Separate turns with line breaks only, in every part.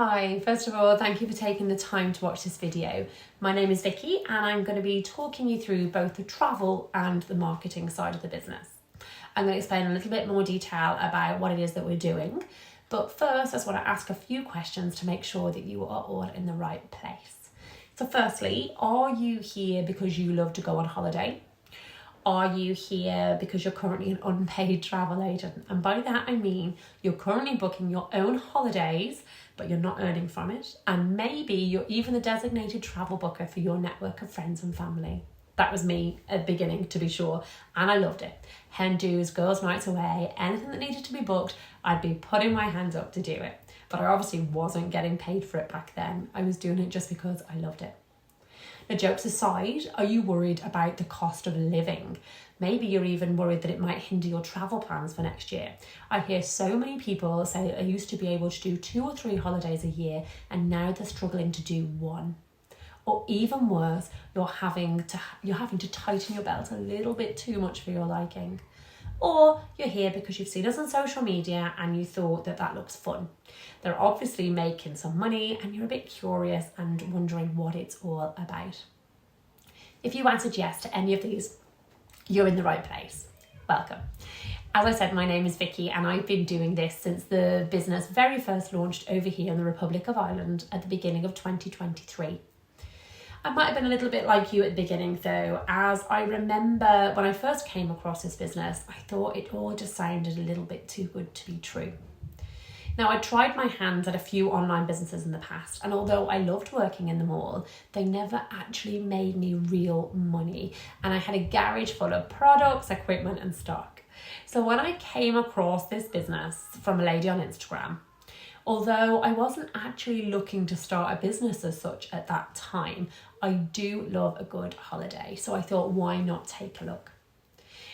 Hi, first of all, thank you for taking the time to watch this video. My name is Vicky and I'm going to be talking you through both the travel and the marketing side of the business. I'm going to explain a little bit more detail about what it is that we're doing, but first I just want to ask a few questions to make sure that you are all in the right place. So firstly, are you here because you love to go on holiday? Are you here because you're currently an unpaid travel agent? And by that I mean you're currently booking your own holidays, but you're not earning from it. And maybe you're even the designated travel booker for your network of friends and family. That was me at the beginning, to be sure, and I loved it. Hen do's, girls' nights away, anything that needed to be booked, I'd be putting my hands up to do it. But I obviously wasn't getting paid for it back then. I was doing it just because I loved it. Now, jokes aside, are you worried about the cost of living? Maybe you're even worried that it might hinder your travel plans for next year. I hear so many people say I used to be able to do 2 or 3 holidays a year and now they're struggling to do 1. Or even worse, you're having to tighten your belt a little bit too much for your liking. Or you're here because you've seen us on social media and you thought that looks fun. They're obviously making some money and you're a bit curious and wondering what it's all about. If you answered yes to any of these, you're in the right place. Welcome. As I said, my name is Vicky and I've been doing this since the business very first launched over here in the Republic of Ireland at the beginning of 2023. I might have been a little bit like you at the beginning though, as I remember when I first came across this business, I thought it all just sounded a little bit too good to be true. Now, I tried my hands at a few online businesses in the past, and although I loved working in them all, they never actually made me real money. And I had a garage full of products, equipment, and stock. So when I came across this business from a lady on Instagram, although I wasn't actually looking to start a business as such at that time, I do love a good holiday. So I thought, why not take a look?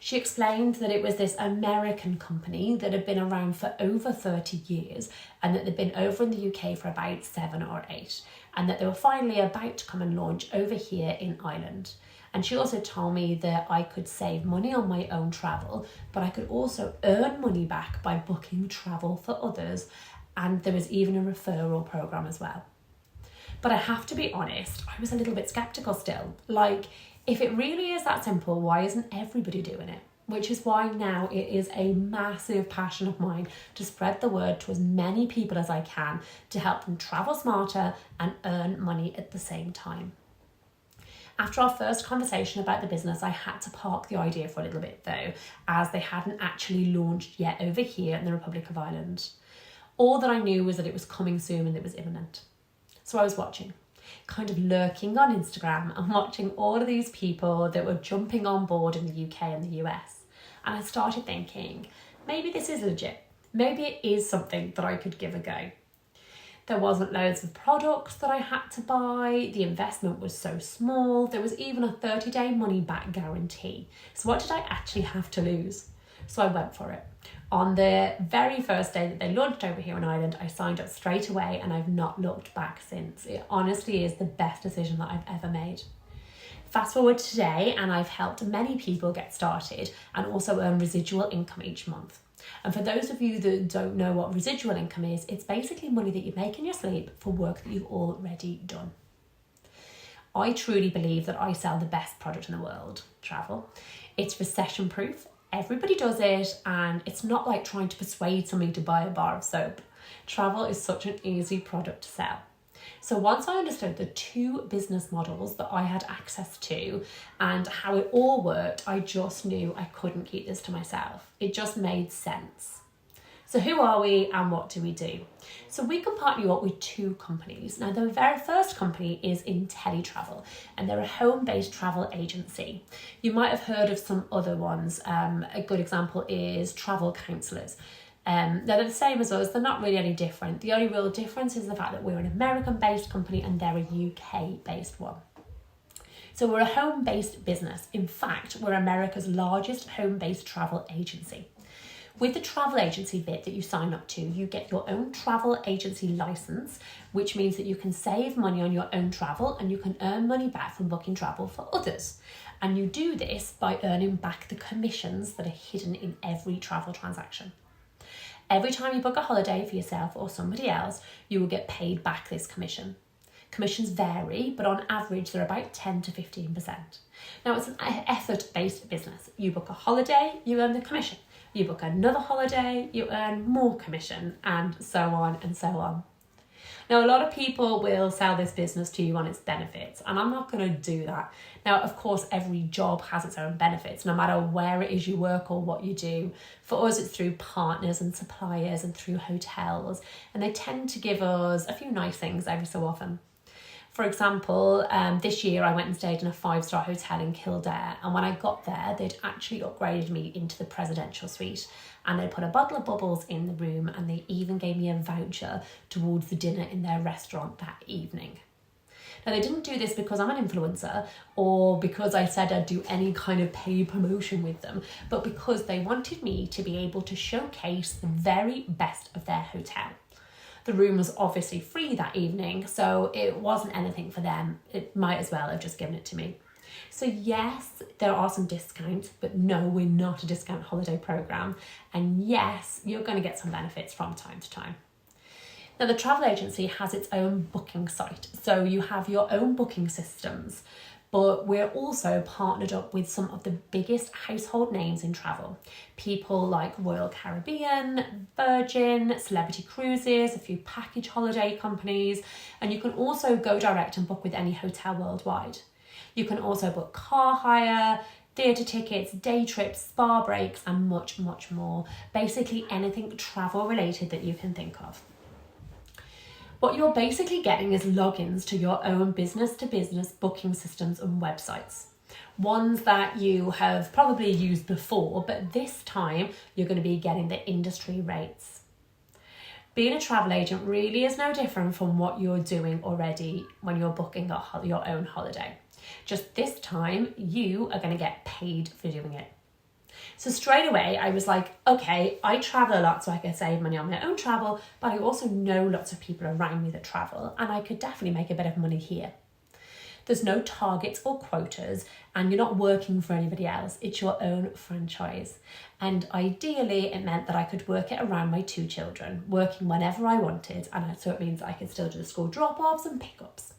She explained that it was this American company that had been around for over 30 years and that they'd been over in the UK for about 7 or 8 and that they were finally about to come and launch over here in Ireland. And she also told me that I could save money on my own travel, but I could also earn money back by booking travel for others, and there was even a referral program as well. But I have to be honest, I was a little bit skeptical still. Like, if it really is that simple, why isn't everybody doing it? Which is why now it is a massive passion of mine to spread the word to as many people as I can to help them travel smarter and earn money at the same time. After our first conversation about the business, I had to park the idea for a little bit though, as they hadn't actually launched yet over here in the Republic of Ireland. All that I knew was that it was coming soon and it was imminent. So I was watching, kind of lurking on Instagram and watching all of these people that were jumping on board in the UK and the US. And I started thinking, maybe this is legit. Maybe it is something that I could give a go. There wasn't loads of products that I had to buy. The investment was so small. There was even a 30-day money back guarantee. So what did I actually have to lose? So I went for it. On the very first day that they launched over here in Ireland, I signed up straight away and I've not looked back since. It honestly is the best decision that I've ever made. Fast forward to today and I've helped many people get started and also earn residual income each month. And for those of you that don't know what residual income is, it's basically money that you make in your sleep for work that you've already done. I truly believe that I sell the best product in the world, travel. It's recession proof. Everybody does it, and it's not like trying to persuade somebody to buy a bar of soap. Travel is such an easy product to sell. So once I understood the 2 business models that I had access to and how it all worked, I just knew I couldn't keep this to myself. It just made sense. So who are we and what do we do? So we can partner you up with 2 companies. Now, the very first company is IntelliTravel, and they're a home-based travel agency. You might have heard of some other ones. A good example is Travel Counsellors. They're the same as us. They're not really any different. The only real difference is the fact that we're an American-based company and they're a UK-based one. So we're a home-based business. In fact, we're America's largest home-based travel agency. With the travel agency bit that you sign up to, you get your own travel agency license, which means that you can save money on your own travel and you can earn money back from booking travel for others. And you do this by earning back the commissions that are hidden in every travel transaction. Every time you book a holiday for yourself or somebody else, you will get paid back this commission. Commissions vary, but on average, they're about 10 to 15%. Now, it's an effort-based business. You book a holiday, you earn the commission. You book another holiday, you earn more commission, and so on and so on. Now, a lot of people will sell this business to you on its benefits, and I'm not going to do that. Now, of course, every job has its own benefits, no matter where it is you work or what you do. For us, it's through partners and suppliers and through hotels, and they tend to give us a few nice things every so often. For example, this year I went and stayed in a 5-star hotel in Kildare, and when I got there, they'd actually upgraded me into the presidential suite, and they put a bottle of bubbles in the room, and they even gave me a voucher towards the dinner in their restaurant that evening. Now, they didn't do this because I'm an influencer or because I said I'd do any kind of paid promotion with them, but because they wanted me to be able to showcase the very best of their hotel. The room was obviously free that evening, so it wasn't anything for them. It might as well have just given it to me. So yes, there are some discounts, but no, we're not a discount holiday program. And yes, you're going to get some benefits from time to time. Now, the travel agency has its own booking site, so you have your own booking systems, but we're also partnered up with some of the biggest household names in travel. People like Royal Caribbean, Virgin, Celebrity Cruises, a few package holiday companies, and you can also go direct and book with any hotel worldwide. You can also book car hire, theatre tickets, day trips, spa breaks, and much, much more. Basically anything travel related that you can think of. What you're basically getting is logins to your own business-to-business booking systems and websites. Ones that you have probably used before, but this time you're going to be getting the industry rates. Being a travel agent really is no different from what you're doing already when you're booking your own holiday. Just this time, you are going to get paid for doing it. So straight away, I was like, okay, I travel a lot so I can save money on my own travel, but I also know lots of people around me that travel, and I could definitely make a bit of money here. There's no targets or quotas, and you're not working for anybody else. It's your own franchise. And ideally, it meant that I could work it around my 2 children, working whenever I wanted, and so it means I could still do the school drop-offs and pickups.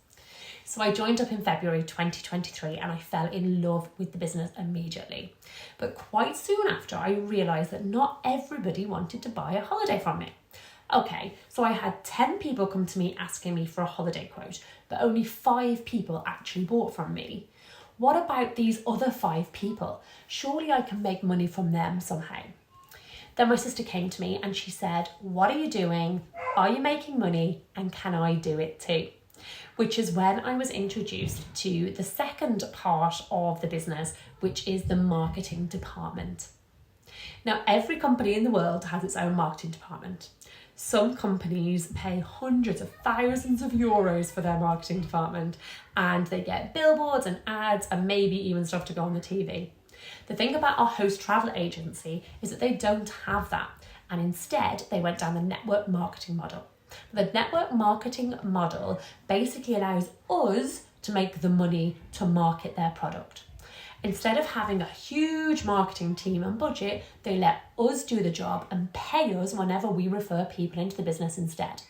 So I joined up in February 2023 and I fell in love with the business immediately. But quite soon after, I realised that not everybody wanted to buy a holiday from me. Okay, so I had 10 people come to me asking me for a holiday quote, but only 5 people actually bought from me. What about these other 5 people? Surely I can make money from them somehow. Then my sister came to me and she said, what are you doing? Are you making money? And can I do it too? Which is when I was introduced to the second part of the business, which is the marketing department. Now, every company in the world has its own marketing department. Some companies pay hundreds of thousands of euros for their marketing department, and they get billboards and ads and maybe even stuff to go on the TV. The thing about our host travel agency is that they don't have that, and instead they went down the network marketing model. The network marketing model basically allows us to make the money to market their product. Instead of having a huge marketing team and budget, they let us do the job and pay us whenever we refer people into the business instead.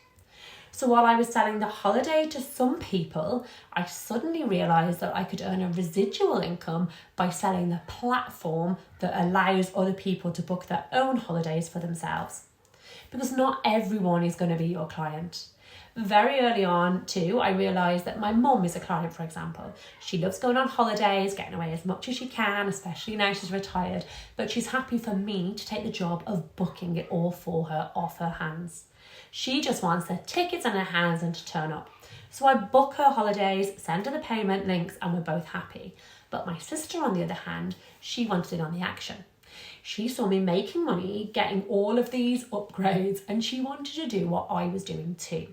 So while I was selling the holiday to some people, I suddenly realised that I could earn a residual income by selling the platform that allows other people to book their own holidays for themselves. Because not everyone is going to be your client. Very early on too, I realised that my mum is a client, for example. She loves going on holidays, getting away as much as she can, especially now she's retired, but she's happy for me to take the job of booking it all for her off her hands. She just wants the tickets in her hands and to turn up. So I book her holidays, send her the payment links, and we're both happy. But my sister, on the other hand, she wanted in on the action. She saw me making money, getting all of these upgrades, and she wanted to do what I was doing too.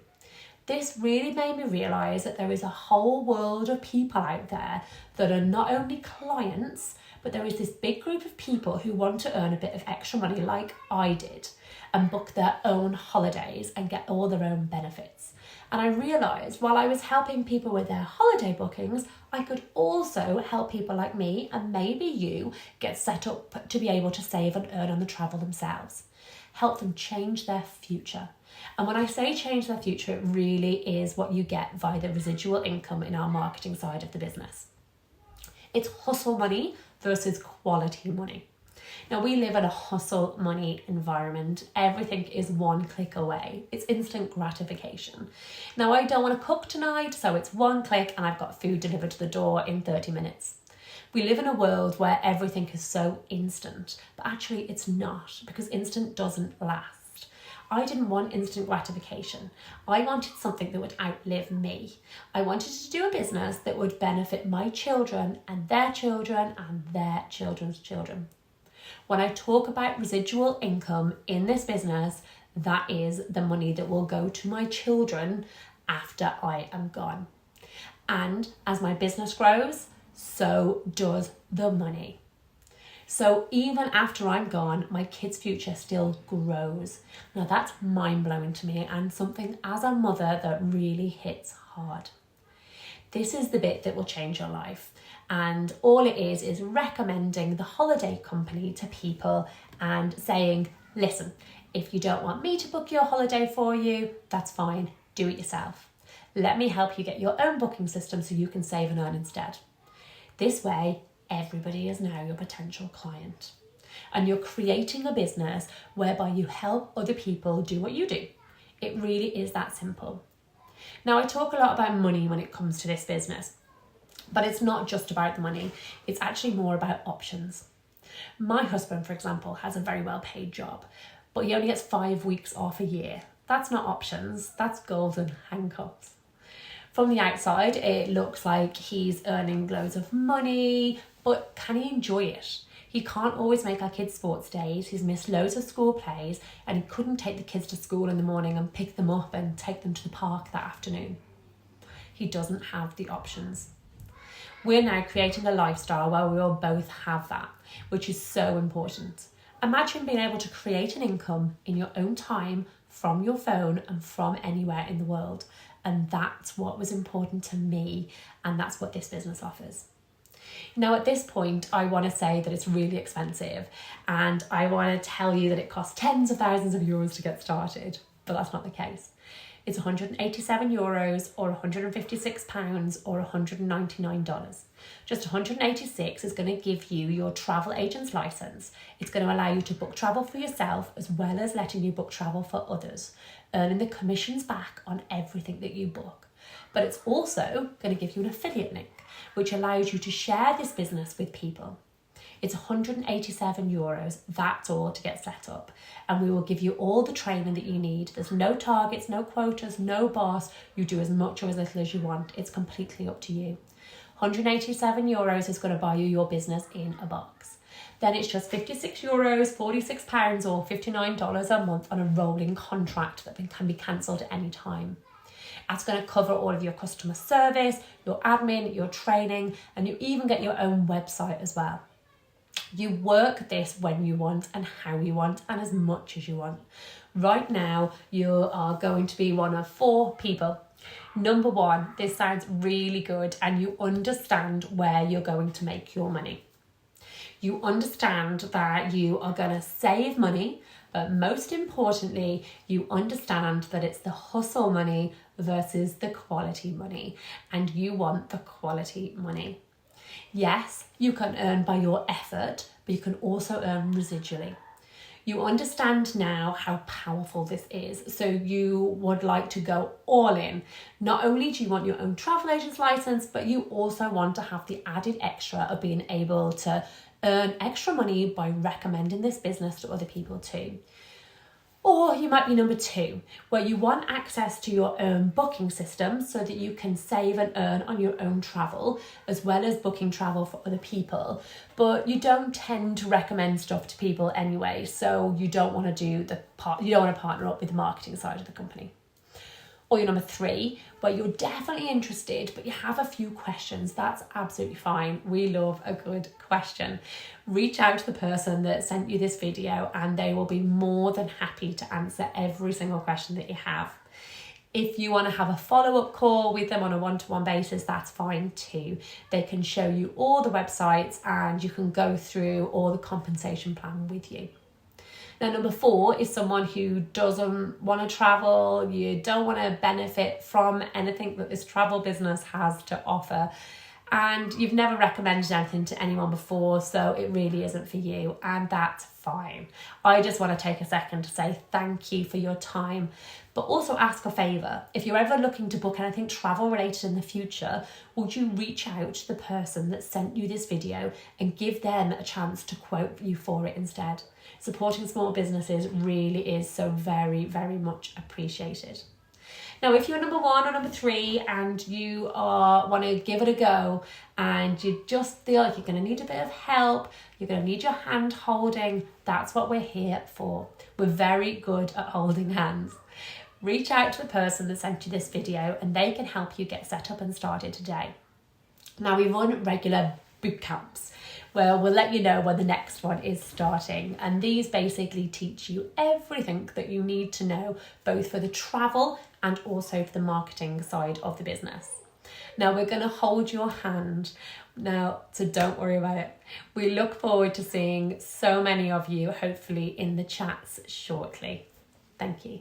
This really made me realise that there is a whole world of people out there that are not only clients, but there is this big group of people who want to earn a bit of extra money like I did and book their own holidays and get all their own benefits. And I realised while I was helping people with their holiday bookings, I could also help people like me and maybe you get set up to be able to save and earn on the travel themselves. help them change their future. And when I say change their future, it really is what you get via the residual income in our marketing side of the business. It's hustle money versus quality money. Now, we live in a hustle money environment. Everything is one click away. It's instant gratification. Now, I don't want to cook tonight, so it's one click and I've got food delivered to the door in 30 minutes. We live in a world where everything is so instant, but actually it's not, because instant doesn't last. I didn't want instant gratification. I wanted something that would outlive me. I wanted to do a business that would benefit my children and their children and their children's children. When I talk about residual income in this business, that is the money that will go to my children after I am gone. And as my business grows, so does the money. So even after I'm gone, my kids' future still grows. Now that's mind-blowing to me, and something as a mother that really hits hard. This is the bit that will change your life. And all it is recommending the holiday company to people and saying, listen, if you don't want me to book your holiday for you, that's fine, do it yourself. Let me help you get your own booking system so you can save and earn instead. This way, everybody is now your potential client. And you're creating a business whereby you help other people do what you do. It really is that simple. Now, I talk a lot about money when it comes to this business, but it's not just about the money. It's actually more about options. My husband, for example, has a very well-paid job, but he only gets 5 weeks off a year. That's not options, that's golden handcuffs. From the outside, it looks like he's earning loads of money, but can he enjoy it? He can't always make our kids' sports days. He's missed loads of school plays, and he couldn't take the kids to school in the morning and pick them up and take them to the park that afternoon. He doesn't have the options. We're now creating a lifestyle where we will both have that, which is so important. Imagine being able to create an income in your own time from your phone and from anywhere in the world. And that's what was important to me, and that's what this business offers. Now, at this point, I want to say that it's really expensive, and I want to tell you that it costs tens of thousands of euros to get started, but that's not the case. It's 187 euros or 156 pounds or $199. Just 186 is going to give you your travel agent's license. It's going to allow you to book travel for yourself as well as letting you book travel for others, earning the commissions back on everything that you book. But it's also going to give you an affiliate link, which allows you to share this business with people. It's 187 euros, that's all to get set up. And we will give you all the training that you need. There's no targets, no quotas, no boss. You do as much or as little as you want. It's completely up to you. 187 euros is going to buy you your business in a box. Then it's just 56 euros, 46 pounds or $59 a month on a rolling contract that can be cancelled at any time. That's going to cover all of your customer service, your admin, your training, and you even get your own website as well. You work this when you want and how you want and as much as you want. Right now, you are going to be one of 4 people. Number 1, this sounds really good and you understand where you're going to make your money. You understand that you are going to save money, but most importantly, you understand that it's the hustle money versus the quality money, and you want the quality money. Yes, you can earn by your effort, but you can also earn residually. You understand now how powerful this is, so you would like to go all in. Not only do you want your own travel agent's license, but you also want to have the added extra of being able to earn extra money by recommending this business to other people too. Or you might be number 2, where you want access to your own booking system so that you can save and earn on your own travel, as well as booking travel for other people. But you don't tend to recommend stuff to people anyway, so you don't want to partner up with the marketing side of the company. Or you're number 3, where you're definitely interested, but you have a few questions. That's absolutely fine. We love a good question. Reach out to the person that sent you this video and they will be more than happy to answer every single question that you have. If you want to have a follow-up call with them on a one-to-one basis, that's fine too. They can show you all the websites and you can go through all the compensation plan with you. Now, number 4 is someone who doesn't want to travel. You don't want to benefit from anything that this travel business has to offer. And you've never recommended anything to anyone before, so it really isn't for you, and that's fine. I just want to take a second to say thank you for your time, but also ask a favour. If you're ever looking to book anything travel related in the future, would you reach out to the person that sent you this video and give them a chance to quote you for it instead? Supporting small businesses really is so very, very much appreciated. Now, if you're number 1 or number 3 and you want to give it a go and you just feel like you're going to need a bit of help, you're going to need your hand holding, that's what we're here for. We're very good at holding hands. Reach out to the person that sent you this video and they can help you get set up and started today. Now, we run regular boot camps where we'll let you know when the next one is starting, and these basically teach you everything that you need to know, both for the travel and also for the marketing side of the business. Now, we're going to hold your hand now, so don't worry about it. We look forward to seeing so many of you, hopefully in the chats shortly. Thank you.